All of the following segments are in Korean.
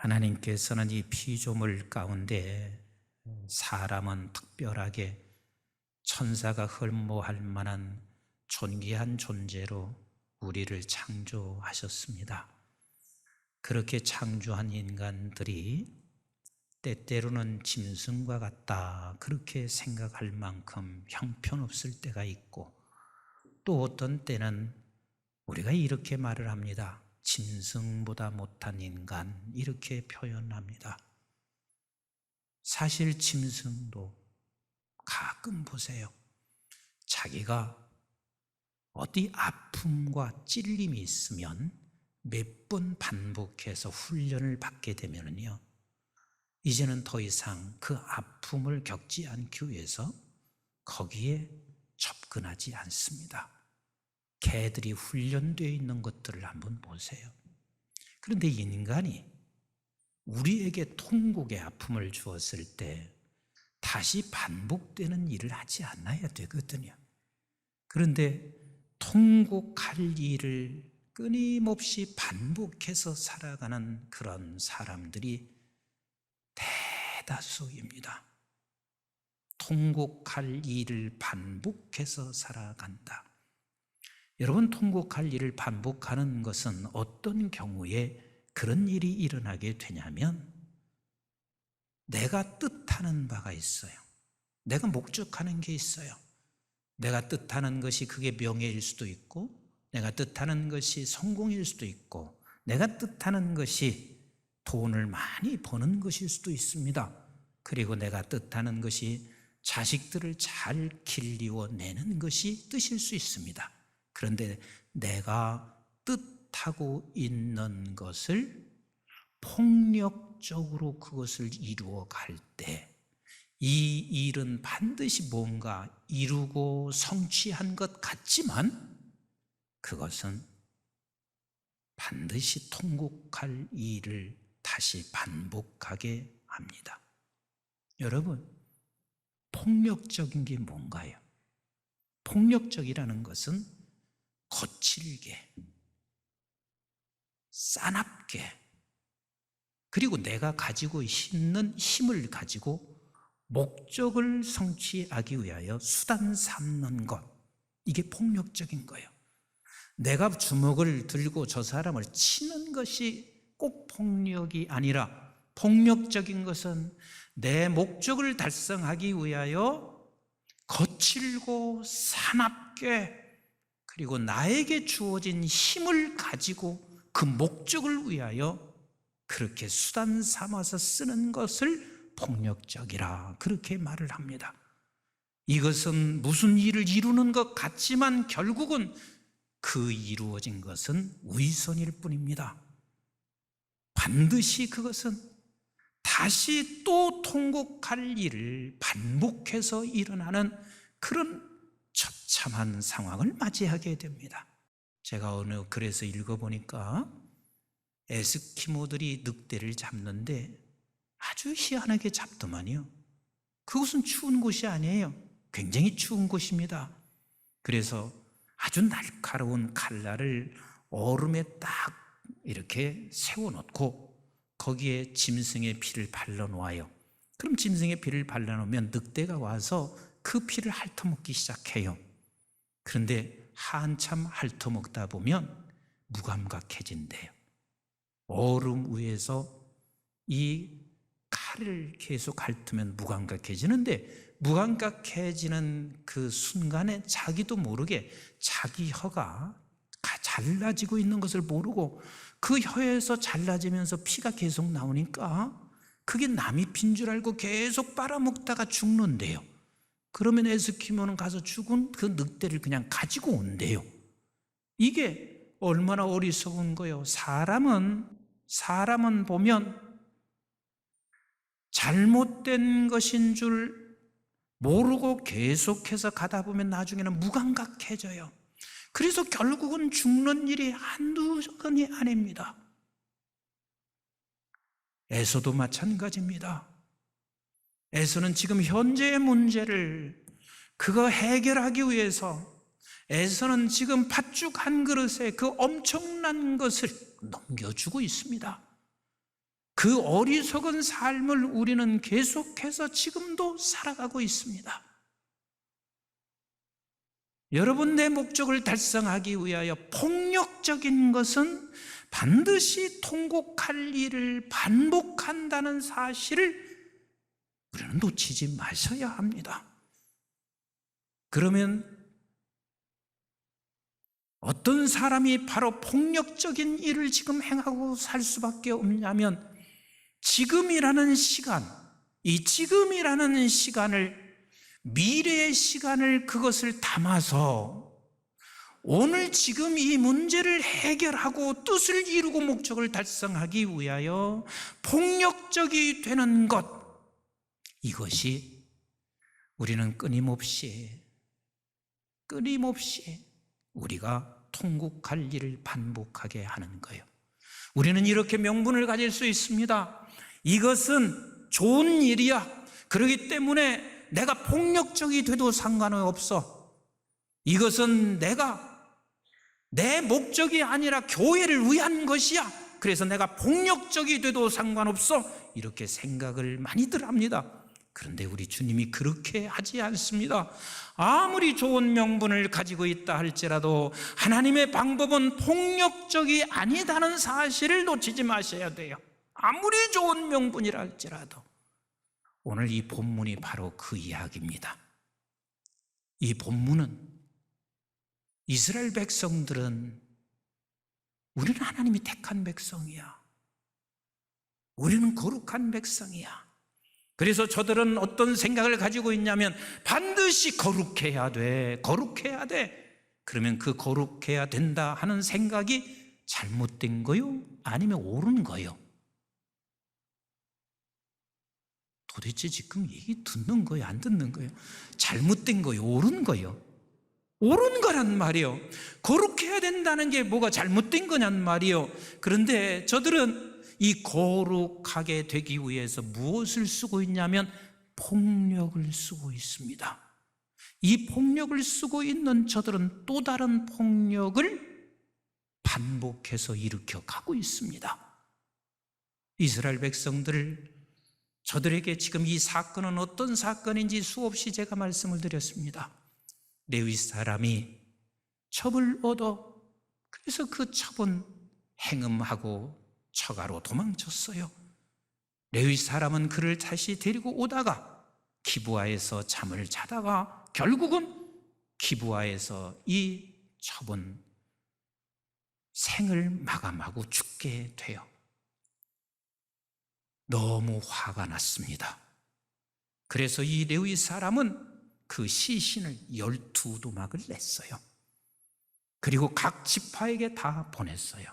하나님께서는 이 피조물 가운데 사람은 특별하게 천사가 흠모할 만한 존귀한 존재로 우리를 창조하셨습니다. 그렇게 창조한 인간들이 때때로는 짐승과 같다 그렇게 생각할 만큼 형편없을 때가 있고, 또 어떤 때는 우리가 이렇게 말을 합니다. 짐승보다 못한 인간, 이렇게 표현합니다. 사실 짐승도 가끔 보세요. 자기가 어디 아픔과 찔림이 있으면 몇 번 반복해서 훈련을 받게 되면요, 이제는 더 이상 그 아픔을 겪지 않기 위해서 거기에 접근하지 않습니다. 개들이 훈련되어 있는 것들을 한번 보세요. 그런데 인간이 우리에게 통곡의 아픔을 주었을 때 다시 반복되는 일을 하지 않아야 되거든요. 그런데 통곡할 일을 끊임없이 반복해서 살아가는 그런 사람들이 대다수입니다. 통곡할 일을 반복해서 살아간다. 여러분, 통곡할 일을 반복하는 것은 어떤 경우에 그런 일이 일어나게 되냐면, 내가 뜻하는 바가 있어요. 내가 목적하는 게 있어요. 내가 뜻하는 것이 그게 명예일 수도 있고, 내가 뜻하는 것이 성공일 수도 있고, 내가 뜻하는 것이 돈을 많이 버는 것일 수도 있습니다. 그리고 내가 뜻하는 것이 자식들을 잘 길리워내는 것이 뜻일 수 있습니다. 그런데 내가 뜻하고 있는 것을 폭력적으로 그것을 이루어 갈 때 이 일은 반드시 뭔가 이루고 성취한 것 같지만 그것은 반드시 통곡할 일을 다시 반복하게 합니다. 여러분, 폭력적인 게 뭔가요? 폭력적이라는 것은 거칠게, 싸납게, 그리고 내가 가지고 있는 힘을 가지고 목적을 성취하기 위하여 수단 삼는 것, 이게 폭력적인 거예요. 내가 주먹을 들고 저 사람을 치는 것이 꼭 폭력이 아니라, 폭력적인 것은 내 목적을 달성하기 위하여 거칠고 사납게, 그리고 나에게 주어진 힘을 가지고 그 목적을 위하여 그렇게 수단 삼아서 쓰는 것을 폭력적이라 그렇게 말을 합니다. 이것은 무슨 일을 이루는 것 같지만 결국은 그 이루어진 것은 위선일 뿐입니다. 반드시 그것은 다시 또 통곡할 일을 반복해서 일어나는 그런 처참한 상황을 맞이하게 됩니다. 제가 어느 글에서 읽어보니까 에스키모들이 늑대를 잡는데 아주 희한하게 잡더만요. 그곳은 추운 곳이 아니에요. 굉장히 추운 곳입니다. 그래서 아주 날카로운 칼날을 얼음에 딱 이렇게 세워놓고 거기에 짐승의 피를 발라놓아요. 그럼 짐승의 피를 발라놓으면 늑대가 와서 그 피를 핥아먹기 시작해요. 그런데 한참 핥아먹다 보면 무감각해진대요. 얼음 위에서 이 칼을 계속 핥으면 무감각해지는데, 무감각해지는 그 순간에 자기도 모르게 자기 혀가 잘라지고 있는 것을 모르고 그 혀에서 잘라지면서 피가 계속 나오니까 그게 남이 핀 줄 알고 계속 빨아먹다가 죽는데요. 그러면 에스키모는 가서 죽은 그 늑대를 그냥 가지고 온대요. 이게 얼마나 어리석은 거예요. 사람은 보면 잘못된 것인 줄 모르고 계속해서 가다 보면 나중에는 무감각해져요. 그래서 결국은 죽는 일이 한두 건이 아닙니다. 에서도 마찬가지입니다. 에서는 지금 현재의 문제를 그거 해결하기 위해서 에서는 지금 팥죽 한 그릇에 그 엄청난 것을 넘겨주고 있습니다. 그 어리석은 삶을 우리는 계속해서 지금도 살아가고 있습니다. 여러분, 내 목적을 달성하기 위하여 폭력적인 것은 반드시 통곡할 일을 반복한다는 사실을 우리는 놓치지 마셔야 합니다. 그러면 어떤 사람이 바로 폭력적인 일을 지금 행하고 살 수밖에 없냐면, 지금이라는 시간, 이 지금이라는 시간을, 미래의 시간을 그것을 담아서 오늘 지금 이 문제를 해결하고 뜻을 이루고 목적을 달성하기 위하여 폭력적이 되는 것, 이것이 우리는 끊임없이 우리가 통곡할 일을 반복하게 하는 거예요. 우리는 이렇게 명분을 가질 수 있습니다. 이것은 좋은 일이야. 그렇기 때문에 내가 폭력적이 돼도 상관은 없어. 이것은 내 목적이 아니라 교회를 위한 것이야. 그래서 내가 폭력적이 돼도 상관없어. 이렇게 생각을 많이들 합니다. 그런데 우리 주님이 그렇게 하지 않습니다. 아무리 좋은 명분을 가지고 있다 할지라도 하나님의 방법은 폭력적이 아니다는 사실을 놓치지 마셔야 돼요. 아무리 좋은 명분이라 할지라도. 오늘 이 본문이 바로 그 이야기입니다. 이 본문은 이스라엘 백성들은 우리는 하나님이 택한 백성이야. 우리는 거룩한 백성이야. 그래서 저들은 어떤 생각을 가지고 있냐면 반드시 거룩해야 돼. 거룩해야 돼. 그러면 그 거룩해야 된다 하는 생각이 잘못된 거요? 아니면 옳은 거요? 도대체 지금 얘기 듣는 거예요? 안 듣는 거예요? 잘못된 거요? 옳은 거요? 옳은 거란 말이요. 거룩해야 된다는 게 뭐가 잘못된 거냔 말이요. 그런데 저들은 이 거룩하게 되기 위해서 무엇을 쓰고 있냐면 폭력을 쓰고 있습니다. 이 폭력을 쓰고 있는 저들은 또 다른 폭력을 반복해서 일으켜 가고 있습니다. 이스라엘 백성들, 저들에게 지금 이 사건은 어떤 사건인지 수없이 제가 말씀을 드렸습니다. 레위 사람이 첩을 얻어, 그래서 그 첩은 행음하고 처가로 도망쳤어요. 레위 사람은 그를 다시 데리고 오다가 기브아에서 잠을 자다가 결국은 기브아에서 이 첩은 생을 마감하고 죽게 돼요. 너무 화가 났습니다. 그래서 이 레위 사람은 그 시신을 12도막을 냈어요. 그리고 각 지파에게 다 보냈어요.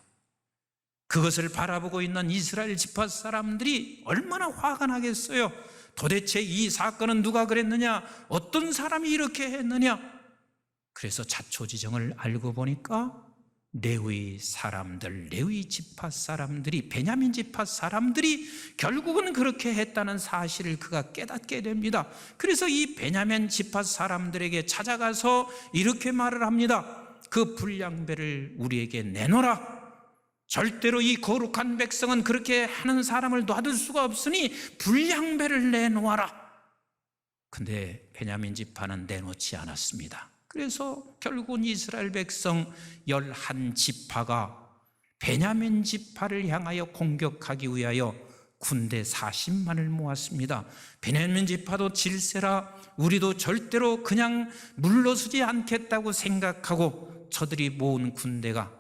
그것을 바라보고 있는 이스라엘 지파 사람들이 얼마나 화가 나겠어요. 도대체 이 사건은 누가 그랬느냐? 어떤 사람이 이렇게 했느냐? 그래서 자초지정을 알고 보니까 레위 사람들, 레위 지파 사람들이, 베냐민 지파 사람들이 결국은 그렇게 했다는 사실을 그가 깨닫게 됩니다. 그래서 이 베냐민 지파 사람들에게 찾아가서 이렇게 말을 합니다. 그 불량배를 우리에게 내놓으라. 절대로 이 거룩한 백성은 그렇게 하는 사람을 놔둘 수가 없으니 불량배를 내놓아라. 근데 베냐민 지파는 내놓지 않았습니다. 그래서 결국은 이스라엘 백성 11지파가 베냐민 지파를 향하여 공격하기 위하여 군대 40만을 모았습니다. 베냐민 지파도 질세라 우리도 절대로 그냥 물러서지 않겠다고 생각하고 저들이 모은 군대가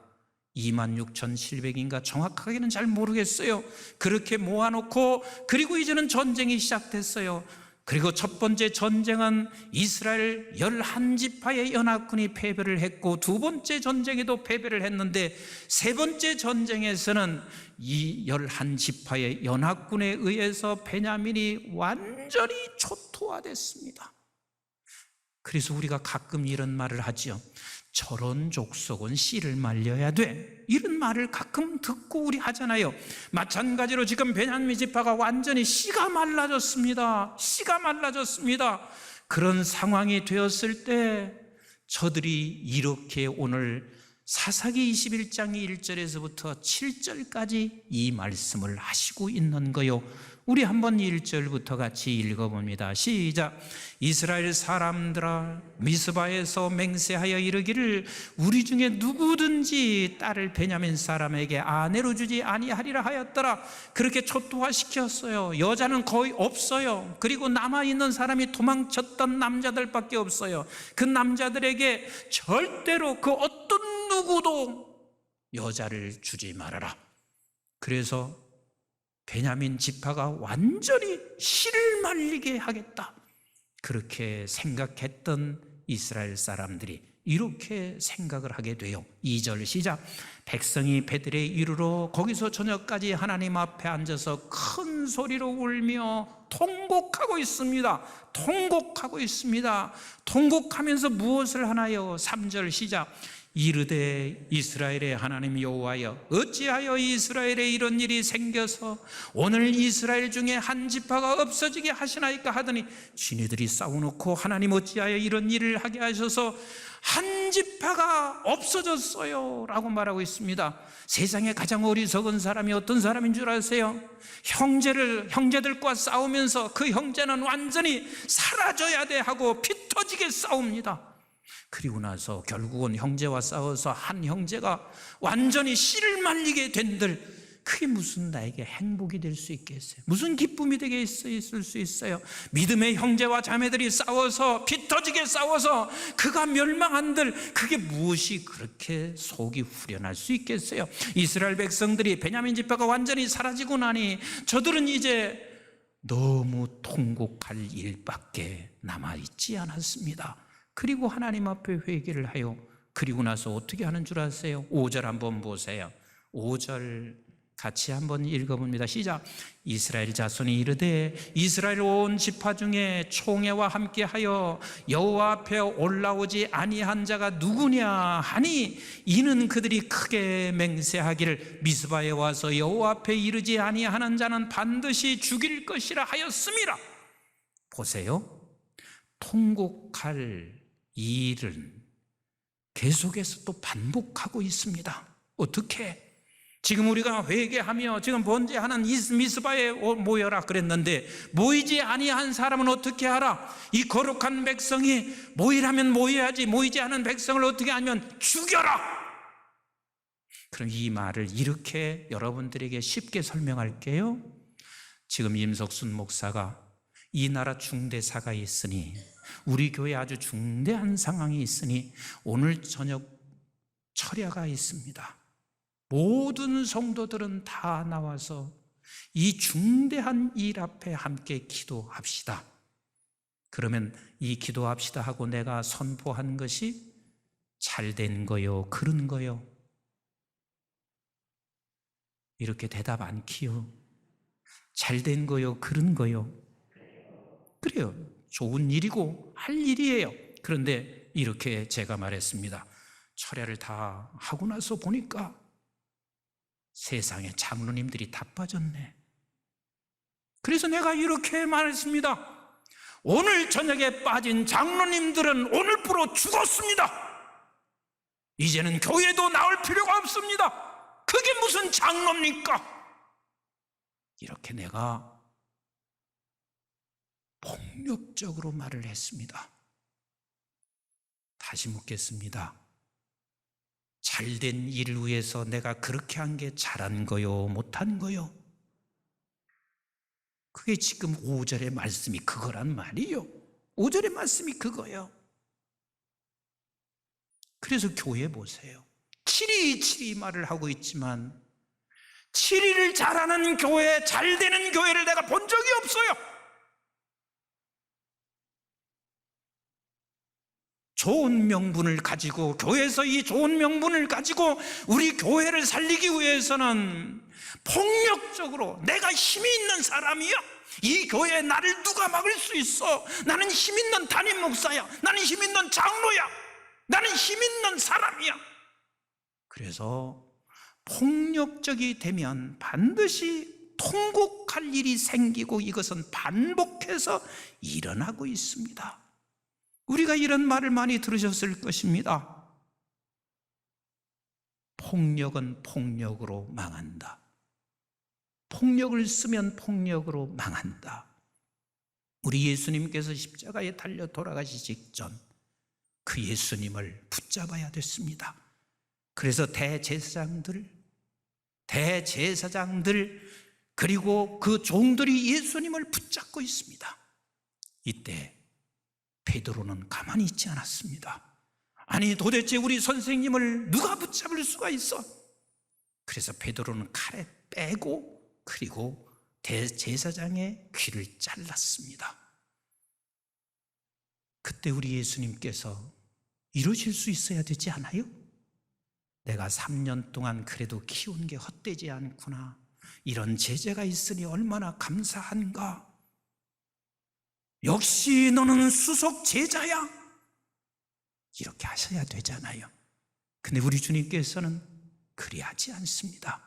26,700인가 정확하게는 잘 모르겠어요. 그렇게 모아놓고 그리고 이제는 전쟁이 시작됐어요. 그리고 첫 번째 전쟁은 이스라엘 11지파의 연합군이 패배를 했고 두 번째 전쟁에도 패배를 했는데 세 번째 전쟁에서는 이 11지파의 연합군에 의해서 베냐민이 완전히 초토화됐습니다. 그래서 우리가 가끔 이런 말을 하죠. 저런 족속은 씨를 말려야 돼. 이런 말을 가끔 듣고 우리 하잖아요. 마찬가지로 지금 베냐민 지파가 완전히 씨가 말라졌습니다. 씨가 말라졌습니다. 그런 상황이 되었을 때 저들이 이렇게 오늘 사사기 21장 1절에서부터 7절까지 이 말씀을 하시고 있는 거요. 우리 한번 1절부터 같이 읽어봅니다. 시작. 이스라엘 사람들아, 미스바에서 맹세하여 이르기를 우리 중에 누구든지 딸을 베냐민 사람에게 아내로 주지 아니하리라 하였더라. 그렇게 초토화시켰어요. 여자는 거의 없어요. 그리고 남아있는 사람이 도망쳤던 남자들밖에 없어요. 그 남자들에게 절대로 그 어떤 누구도 여자를 주지 말아라. 그래서 베냐민 지파가 완전히 씨를 말리게 하겠다, 그렇게 생각했던 이스라엘 사람들이 이렇게 생각을 하게 돼요. 2절 시작. 백성이 베들에 이르러 거기서 저녁까지 하나님 앞에 앉아서 큰 소리로 울며 통곡하고 있습니다. 통곡하면서 무엇을 하나요? 3절 시작. 이르되 이스라엘의 하나님 여호와여, 어찌하여 이스라엘에 이런 일이 생겨서 오늘 이스라엘 중에 한 지파가 없어지게 하시나이까 하더니, 지네들이 싸워놓고 하나님 어찌하여 이런 일을 하게 하셔서 한 지파가 없어졌어요 라고 말하고 있습니다. 세상에 가장 어리석은 사람이 어떤 사람인 줄 아세요? 형제들과 싸우면서 그 형제는 완전히 사라져야 돼 하고 피 터지게 싸웁니다. 그리고 나서 결국은 형제와 싸워서 한 형제가 완전히 씨를 말리게 된들, 그게 무슨 나에게 행복이 될 수 있겠어요? 무슨 기쁨이 되게 있을 수 있어요? 믿음의 형제와 자매들이 싸워서 피 터지게 싸워서 그가 멸망한들, 그게 무엇이 그렇게 속이 후련할 수 있겠어요? 이스라엘 백성들이 베냐민 지파가 완전히 사라지고 나니 저들은 이제 너무 통곡할 일밖에 남아있지 않았습니다. 그리고 하나님 앞에 회개를 하여, 그리고 나서 어떻게 하는 줄 아세요? 5절 한번 보세요. 5절 같이 한번 읽어봅니다. 시작. 이스라엘 자손이 이르되 이스라엘 온 지파 중에 총회와 함께하여 여호와 앞에 올라오지 아니한 자가 누구냐 하니, 이는 그들이 크게 맹세하기를 미스바에 와서 여호와 앞에 이르지 아니하는 자는 반드시 죽일 것이라 하였음이라. 보세요. 통곡할 일은 계속해서 또 반복하고 있습니다. 어떻게? 지금 우리가 회개하며 지금 번제하는 미스바에 모여라 그랬는데, 모이지 아니한 사람은 어떻게 하라? 이 거룩한 백성이 모이라면 모여야지, 모이지 않은 백성을 어떻게 하면 죽여라. 그럼 이 말을 이렇게 여러분들에게 쉽게 설명할게요. 지금 임석순 목사가 이 나라 중대사가 있으니, 우리 교회 아주 중대한 상황이 있으니 오늘 저녁 철야가 있습니다. 모든 성도들은 다 나와서 이 중대한 일 앞에 함께 기도합시다. 그러면 이 기도합시다 하고 내가 선포한 것이 잘된 거요, 그런 거요? 이렇게 대답 않기요. 잘된 거요, 그런 거요? 그래요. 좋은 일이고 할 일이에요. 그런데 이렇게 제가 말했습니다. 철야를 다 하고 나서 보니까 세상에 장로님들이 다 빠졌네. 그래서 내가 이렇게 말했습니다. 오늘 저녁에 빠진 장로님들은 오늘부로 죽었습니다. 이제는 교회도 나올 필요가 없습니다. 그게 무슨 장로입니까? 이렇게 내가 폭력적으로 말을 했습니다. 다시 묻겠습니다. 잘된 일을 위해서 내가 그렇게 한 게 잘한 거요, 못한 거요? 그게 지금 5절의 말씀이 그거란 말이요. 5절의 말씀이 그거요. 그래서 교회 보세요. 7이 말을 하고 있지만 7일을 잘하는 교회, 잘 되는 교회를 내가 본 적이 없어요. 좋은 명분을 가지고, 교회에서 이 좋은 명분을 가지고 우리 교회를 살리기 위해서는 폭력적으로 내가 힘이 있는 사람이야, 이 교회에 나를 누가 막을 수 있어, 나는 힘 있는 담임 목사야, 나는 힘 있는 장로야, 나는 힘 있는 사람이야. 그래서 폭력적이 되면 반드시 통곡할 일이 생기고 이것은 반복해서 일어나고 있습니다. 우리가 이런 말을 많이 들으셨을 것입니다. 폭력은 폭력으로 망한다. 폭력을 쓰면 폭력으로 망한다. 우리 예수님께서 십자가에 달려 돌아가시기 직전 그 예수님을 붙잡아야 됐습니다. 그래서 대제사장들 그리고 그 종들이 예수님을 붙잡고 있습니다. 이때 베드로는 가만히 있지 않았습니다. 아니, 도대체 우리 선생님을 누가 붙잡을 수가 있어? 그래서 베드로는 칼에 빼고 그리고 대제사장의 귀를 잘랐습니다. 그때 우리 예수님께서 이러실 수 있어야 되지 않아요? 내가 3년 동안 그래도 키운 게 헛되지 않구나. 이런 제자가 있으니 얼마나 감사한가. 역시 너는 수석 제자야. 이렇게 하셔야 되잖아요. 근데 우리 주님께서는 그리하지 않습니다.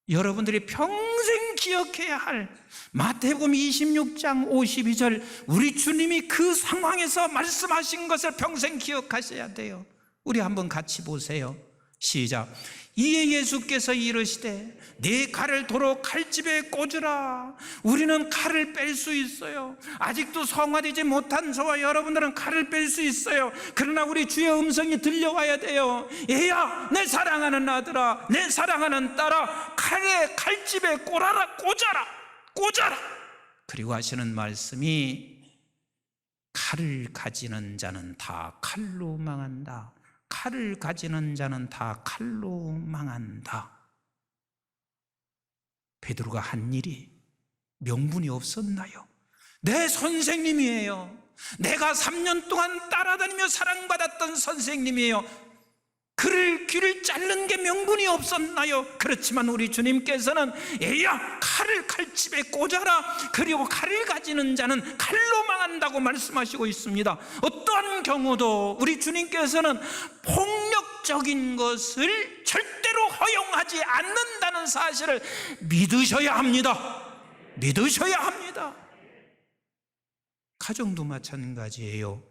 여러분들이 평생 기억해야 할 마태복음 26장 52절, 우리 주님이 그 상황에서 말씀하신 것을 평생 기억하셔야 돼요. 우리 한번 같이 보세요. 시작. 이에 예수께서 이르시되 네 칼을 도로 칼집에 꽂으라. 우리는 칼을 뺄 수 있어요. 아직도 성화되지 못한 저와 여러분들은 칼을 뺄 수 있어요. 그러나 우리 주의 음성이 들려와야 돼요. 얘야, 내 사랑하는 아들아, 내 사랑하는 딸아, 칼집에 꽂아라. 그리고 하시는 말씀이 칼을 가지는 자는 다 칼로 망한다. 칼을 가지는 자는 다 칼로 망한다. 베드로가 한 일이 명분이 없었나요? 내 선생님이에요. 내가 3년 동안 따라다니며 사랑받았던 선생님이에요. 그를 귀를 자른 게 명분이 없었나요? 그렇지만 우리 주님께서는 얘야, 칼을 칼집에 꽂아라. 그리고 칼을 가지는 자는 칼로 망한다고 말씀하시고 있습니다. 어떠한 경우도 우리 주님께서는 폭력적인 것을 절대로 허용하지 않는다는 사실을 믿으셔야 합니다. 믿으셔야 합니다. 가정도 마찬가지예요.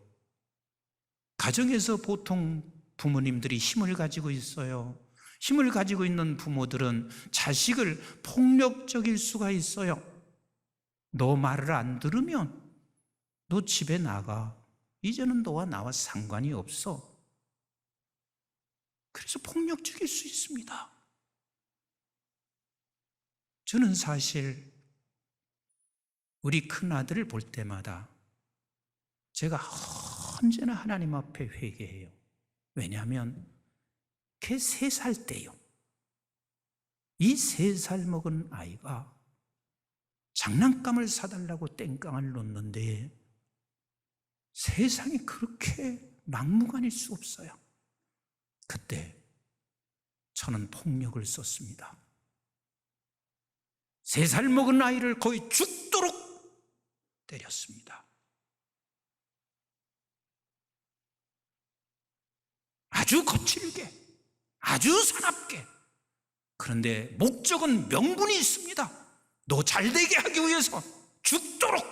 가정에서 보통 부모님들이 힘을 가지고 있어요. 힘을 가지고 있는 부모들은 자식을 폭력적일 수가 있어요. 너 말을 안 들으면 너 집에 나가. 이제는 너와 나와 상관이 없어. 그래서 폭력적일 수 있습니다. 저는 사실 우리 큰아들을 볼 때마다 제가 언제나 하나님 앞에 회개해요. 왜냐하면 걔 3살 때요. 이 3살 먹은 아이가 장난감을 사달라고 땡깡을 놓는데 세상이 그렇게 막무가내일 수 없어요. 그때 저는 폭력을 썼습니다. 3살 먹은 아이를 거의 죽도록 때렸습니다. 아주 거칠게, 아주 사납게. 그런데 목적은 명분이 있습니다. 너 잘되게 하기 위해서 죽도록.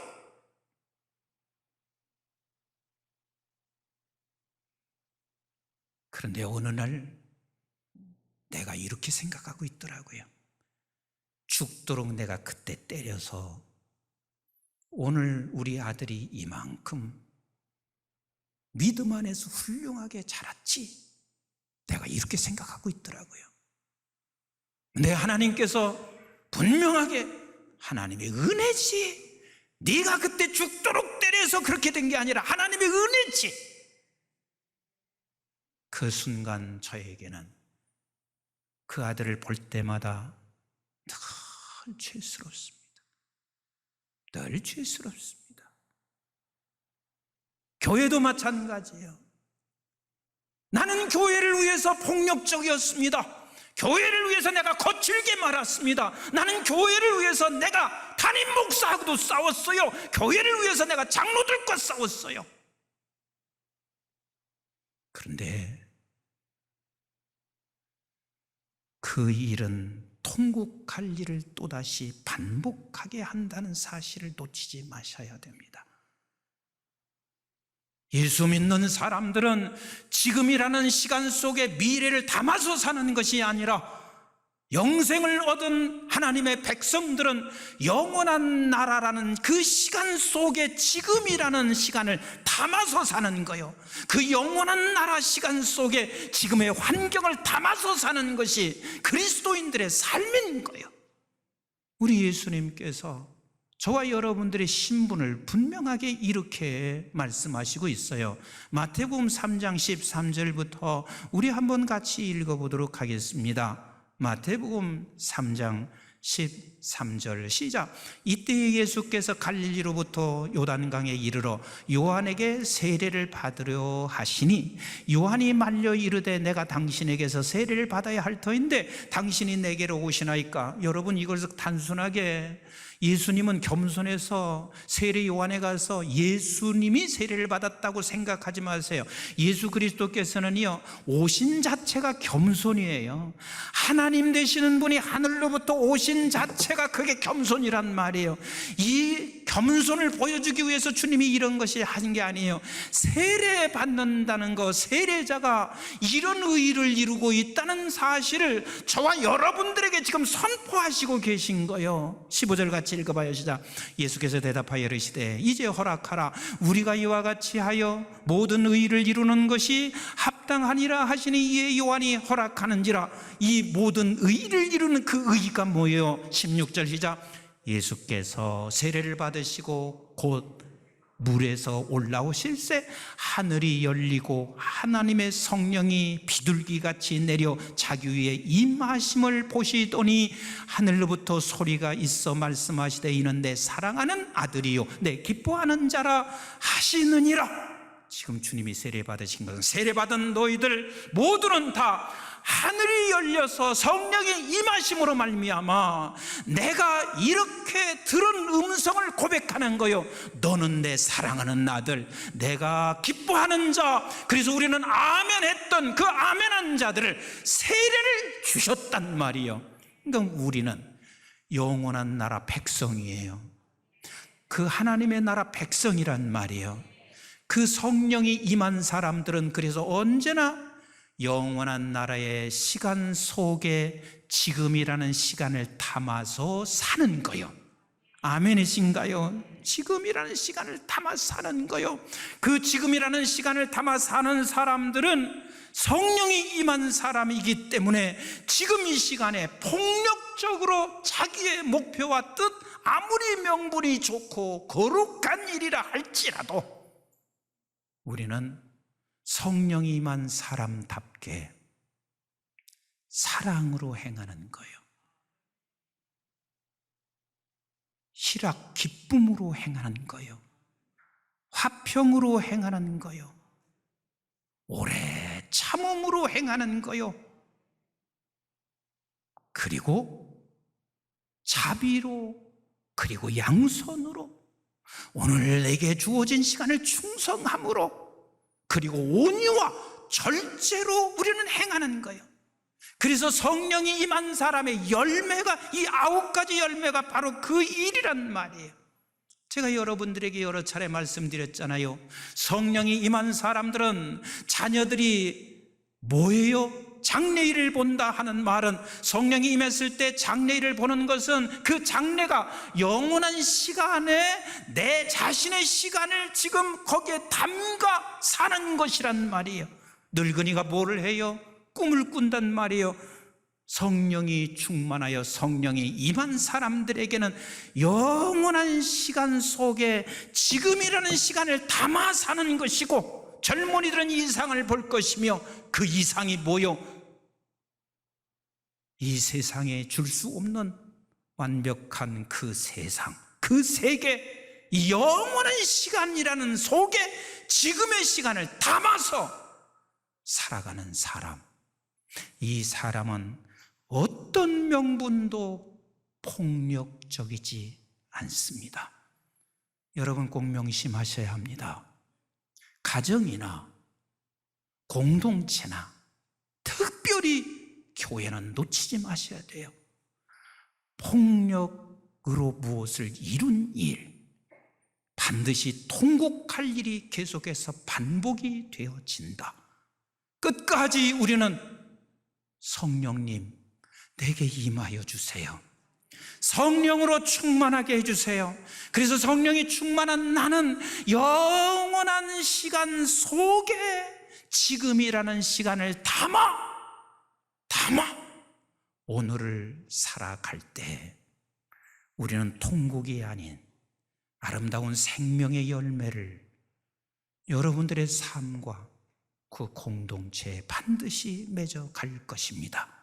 그런데 어느 날 내가 이렇게 생각하고 있더라고요. 죽도록 내가 그때 때려서 오늘 우리 아들이 이만큼 믿음 안에서 훌륭하게 자랐지. 내가 이렇게 생각하고 있더라고요. 근데 하나님께서 분명하게 하나님의 은혜지. 네가 그때 죽도록 때려서 그렇게 된 게 아니라 하나님의 은혜지. 그 순간 저에게는 그 아들을 볼 때마다 늘 죄스럽습니다. 늘 죄스럽습니다. 교회도 마찬가지예요. 나는 교회를 위해서 폭력적이었습니다. 교회를 위해서 내가 거칠게 말았습니다. 나는 교회를 위해서 내가 담임 목사하고도 싸웠어요. 교회를 위해서 내가 장로들과 싸웠어요. 그런데 그 일은 통곡할 일을 또다시 반복하게 한다는 사실을 놓치지 마셔야 됩니다. 예수 믿는 사람들은 지금이라는 시간 속에 미래를 담아서 사는 것이 아니라 영생을 얻은 하나님의 백성들은 영원한 나라라는 그 시간 속에 지금이라는 시간을 담아서 사는 거예요. 그 영원한 나라 시간 속에 지금의 환경을 담아서 사는 것이 그리스도인들의 삶인 거예요. 우리 예수님께서 저와 여러분들의 신분을 분명하게 이렇게 말씀하시고 있어요. 마태복음 3장 13절부터 우리 한번 같이 읽어보도록 하겠습니다. 마태복음 3장 13절 시작. 이때 예수께서 갈릴리로부터 요단강에 이르러 요한에게 세례를 받으려 하시니 요한이 말려 이르되 내가 당신에게서 세례를 받아야 할 터인데 당신이 내게로 오시나이까. 여러분, 이것을 단순하게 예수님은 겸손해서 세례 요한에 가서 예수님이 세례를 받았다고 생각하지 마세요. 예수 그리스도께서는요, 오신 자체가 겸손이에요. 하나님 되시는 분이 하늘로부터 오신 자체가 그게 겸손이란 말이에요. 이 겸손을 보여주기 위해서 주님이 이런 것이 하신 게 아니에요. 세례 받는다는 것, 세례자가 이런 의의를 이루고 있다는 사실을 저와 여러분들에게 지금 선포하시고 계신 거예요. 15절 같이 읽어봐요. 시작. 예수께서 대답하여 이르시되 이제 허락하라. 우리가 이와 같이 하여 모든 의의를 이루는 것이 합당하니라 하시니 이에 요한이 허락하는지라. 이 모든 의의를 이루는 그 의의가 뭐예요? 16절 시작. 예수께서 세례를 받으시고 곧 물에서 올라오실새 하늘이 열리고 하나님의 성령이 비둘기같이 내려 자기 위에 임하심을 보시더니 하늘로부터 소리가 있어 말씀하시되 이는 내 사랑하는 아들이요 내 기뻐하는 자라 하시느니라. 지금 주님이 세례 받으신 것은 세례 받은 너희들 모두는 다 하늘이 열려서 성령의 임하심으로 말미암아 내가 이렇게 들은 음성을 고백하는 거요. 너는 내 사랑하는 아들, 내가 기뻐하는 자. 그래서 우리는 아멘 했던 그 아멘한 자들을 세례를 주셨단 말이요. 그러니까 우리는 영원한 나라 백성이에요. 그 하나님의 나라 백성이란 말이에요. 그 성령이 임한 사람들은 그래서 언제나 영원한 나라의 시간 속에 지금이라는 시간을 담아서 사는 거요. 아멘이신가요? 지금이라는 시간을 담아 사는 거요. 그 지금이라는 시간을 담아 사는 사람들은 성령이 임한 사람이기 때문에 지금 이 시간에 폭력적으로 자기의 목표와 뜻, 아무리 명분이 좋고 거룩한 일이라 할지라도 우리는 성령이 임한 사람답게 사랑으로 행하는 거예요. 희락, 기쁨으로 행하는 거예요. 화평으로 행하는 거예요. 오래 참음으로 행하는 거예요. 그리고 자비로, 그리고 양선으로, 오늘 내게 주어진 시간을 충성함으로, 그리고 온유와 절제로 우리는 행하는 거예요. 그래서 성령이 임한 사람의 열매가, 이 9가지 열매가 바로 그 일이란 말이에요. 제가 여러분들에게 여러 차례 말씀드렸잖아요. 성령이 임한 사람들은 자녀들이 뭐예요? 장래일을 본다 하는 말은, 성령이 임했을 때 장래일을 보는 것은 그 장래가 영원한 시간에 내 자신의 시간을 지금 거기에 담가 사는 것이란 말이에요. 늙은이가 뭐를 해요? 꿈을 꾼단 말이에요. 성령이 충만하여 성령이 임한 사람들에게는 영원한 시간 속에 지금이라는 시간을 담아 사는 것이고, 젊은이들은 이상을 볼 것이며, 그 이상이 뭐요? 이 세상에 줄 수 없는 완벽한 그 세상, 그 세계, 이 영원한 시간이라는 속에 지금의 시간을 담아서 살아가는 사람, 이 사람은 어떤 명분도 폭력적이지 않습니다. 여러분 꼭 명심하셔야 합니다. 가정이나 공동체나 특별히 교회는 놓치지 마셔야 돼요. 폭력으로 무엇을 이룬 일, 반드시 통곡할 일이 계속해서 반복이 되어진다. 끝까지 우리는 성령님 내게 임하여 주세요. 성령으로 충만하게 해주세요. 그래서 성령이 충만한 나는 영원한 시간 속에 지금이라는 시간을 담아 오늘을 살아갈 때 우리는 통곡이 아닌 아름다운 생명의 열매를 여러분들의 삶과 그 공동체에 반드시 맺어 갈 것입니다.